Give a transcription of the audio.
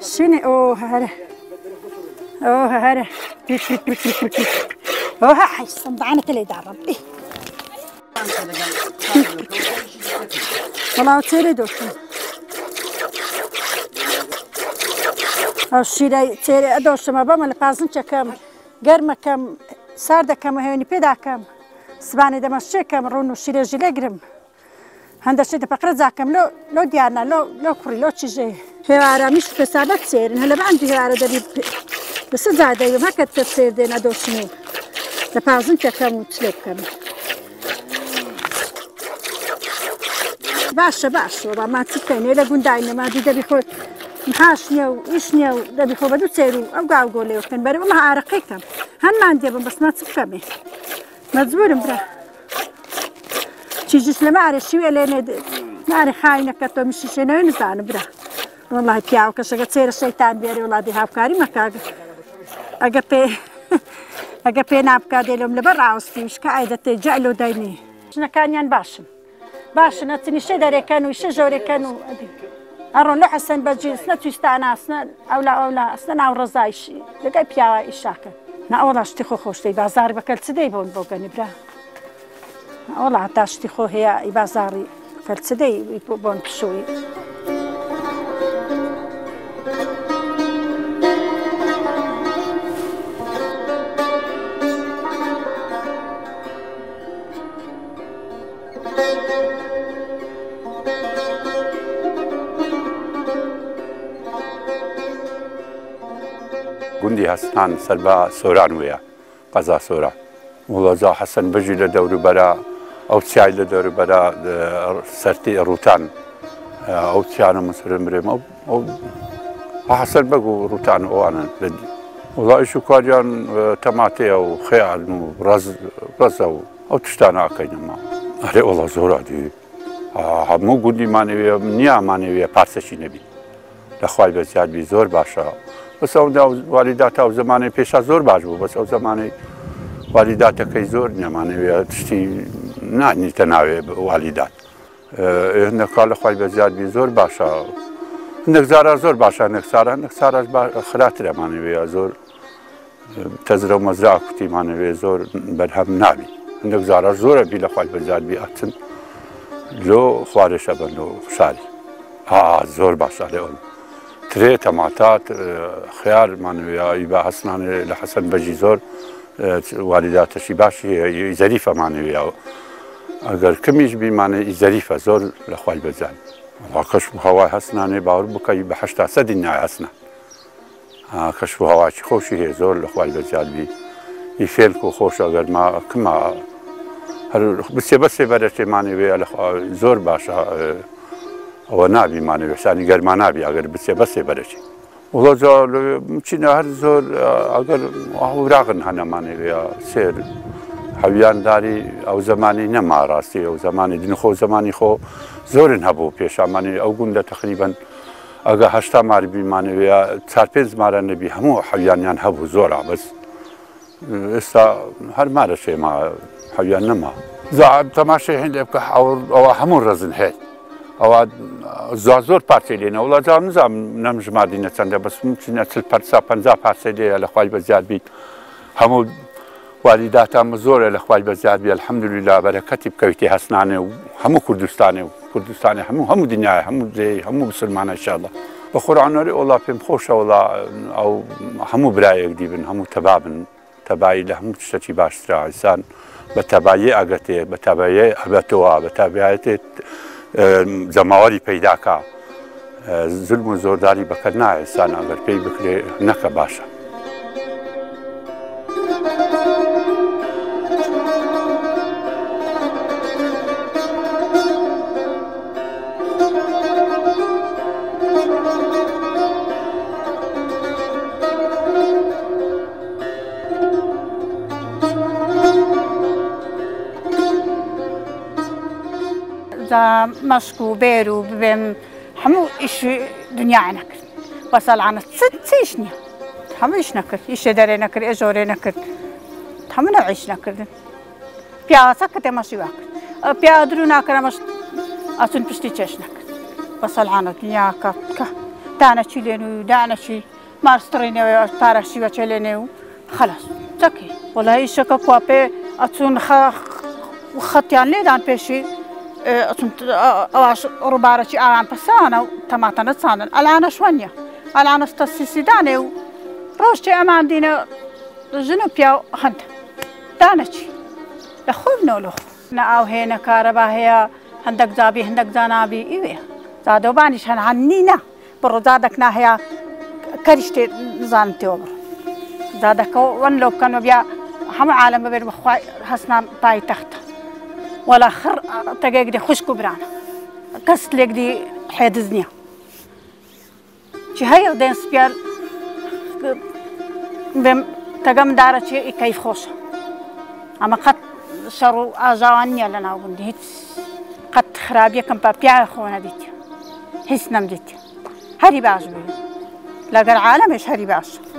Şimdi o هره هاي صندعنا كله يدار ربي والله تري دوشم الشيء تري دوشم أبا من القازن كم قرم كم سارد كم هوني بيدا كم سبانة دمشق كم رونو شيء جلقرم هندا شيء بقرا زاكم لو ديارنا لو كوري لو تشجع هوارا مش حسابات سيرن هلا ما عندي هوارا دري بس زاده يوم هكذا تفسير دينا دوشنو لبازن كم وتلب كم باش والله ما تسكتني لا قنداينا ما دي دبي خود محاشنيو إيشنيو دبي خود بدو تسيرو أو قولي وكان بري وما عارقيكم هن ما عندي بس ما تسكتني مزبور برا تيجيش لما أعرف شو لين ما أعرف خاينة كتو مش شنو نزان برا والله بياو كشجع تصير الشيطان بيري والله دي هافكاري ما كاج أجابي نابكا ديلهم لبرا عوستي مش كايدة تجعلوا دايني شنا كان ين باش نتني شدري كانوا يشجري كانوا أرون لو حسن بجي سنة تستعنا سنة أولا سنة أو رزايش لقى بيا إشاكا نا والله اشتخو خوشتي بازار بكل تدي بون برا والله حتى اشتخو هي بازاري كل تدي بون بشوي گوندی هستن سربا سوران ویا قضا سوران ولازا حسن بجی لدور برا او تسعی لدور برا سرتی روتان او تسعی مسرمرم او حسن بگو روتان او آن لدی والله ایشو کاریان تماتی او خیال و رز او تشتانا کینم ما آره والله زورا دی همو گوندی مانوی نیا مانوی پارسشی نبی لخوای بزیاد بی زور باشه بس او والدات او زمانه پیشا زور باش بو بس او زمانه والدات کی زور نمانه تشتی نه نتناوی والدات نه قال خوای بزیاد بی زور باشه نگذار زور باشه نگذار خاطر مانه زور تزرع مزرعه کتی مانه زور برهم نبی نگذار زور بی لخوای بزیاد بی اتن لو خوارش بنو شاری زور باشه لون تري تماتات خيار معنوية يبقى حسنان لحسن بجي زور والدات شيباشي ظريفة معنوية اگر كميش بي معنى ظريفة زور لخوال بزان كشف هواي حسنان باور بكي بحشتا سدنا حسنا كشف هواي خوشي هي زور لخوال بزان بي يفيلكو خوش اگر ما كما بس برشي معنوية زور باشا و نبی معنی بسیاری گرما نبی اگر بس برشی. ولذا ممکنه هر زور اگر اوراقن هنر معنی بیا سر حویان داری او زمانی نماراستی او زمانی دین خو زمانی خو زورن هبو پیش معنی او گنده تقریبا اگر هشتا ماری بی معنی بیا 4-5 ماره نبی همو حویانیان هبو زورا بس ئێستا هەرمارە شێما حەویان نەما تەماشای هێن لێ بکە ئەوە هەموو ڕزن هەیە ئەوە زۆر پارچەی لێنە وڵا جام نزانم نەمژماردینە چەندە بەسم چینە 50 پارچەی لێیە لە خوای بەزیاد بیت هەموو والیداتامە زۆرە لە خوای بەزیاد بی الحەمدوللیلا بەرەکەتی بکەویتی هەسنانێ و هەموو کوردستانی هەموو دنیای هەموو مسلمانە ئینشاءالله بە قورئانەوەری وڵا پێم خۆشە وڵا ئەو هەموو برایەک دیبن هەموو تەبابن تەبایی لە هەموو شتێکی باشترا ئینسان بە تەبایی ئەگەتێ بە تەبایی ئەبێتەوە بە تەبایەتێت جەماوەری پەیداکە زلم و زۆرداری بەکەر نایە ئینسان ئەگەر پێی بکرێ نەکە باشە مەشک و بێر و ببێم هەموو ئیشی دنیای نەکرد بەسەڵانە چیش نییە هەموو ئیش نەکرد ئیشە دەرێ نەکرد ئێژۆرێ نەکرد هەموو نەوعیش نەکردن پیاوەچە کە تێمەشی وا کرد پیا درو ناکەمەش ئەچون پشتی چێش نەکرد بەسەڵانە دنیاکە دانەچی لێن و دانەچی ماستڕینەوە پارەشی وەچە لێنێ و خەلاص چەکەی وەڵای ئیشەکە کوا پێ ئەچون خەتیان لێدان پێشی ئەواش ڕووبارەی ئاوان پەسانە و تەماتە نەچاندن ئەلانە شوە نییە ئەلانەستە سیسیدانێ و ڕۆژتێ ئەمان دینە ژن و پیا و هەندە دانەچی لە خۆبنەوە لە خۆ نە ئاو هەیە نە کارەبا هەیە هەندێک جابی هەندێک جانابی ئیوێ زادەوبانیش هەنهانی نە بڕۆ زادێک ناهەیە کەریشتێ نزانن تێوە بڕۆ زادەکە وەن لۆ بکەنەوە بیا هەموو عالەم ببێت بەخوای هەسنان پایتەختە وەلا خڕ تەگەیەک دێ خوشک و برانە کەس لێک دی حێدز نییە چی هەیە دێن سپیال بێم تەگە مندارە چی کەیف خۆشە ئەمە قەت شەڕ و ئاژاوان نییە لە ناو گوندی هیچ قەت خراپیەکەم پا پیاوە خۆ نەدیتە هیچ نەمدیتە هەری باش بێ لەگەر عالەمێش هەری باشە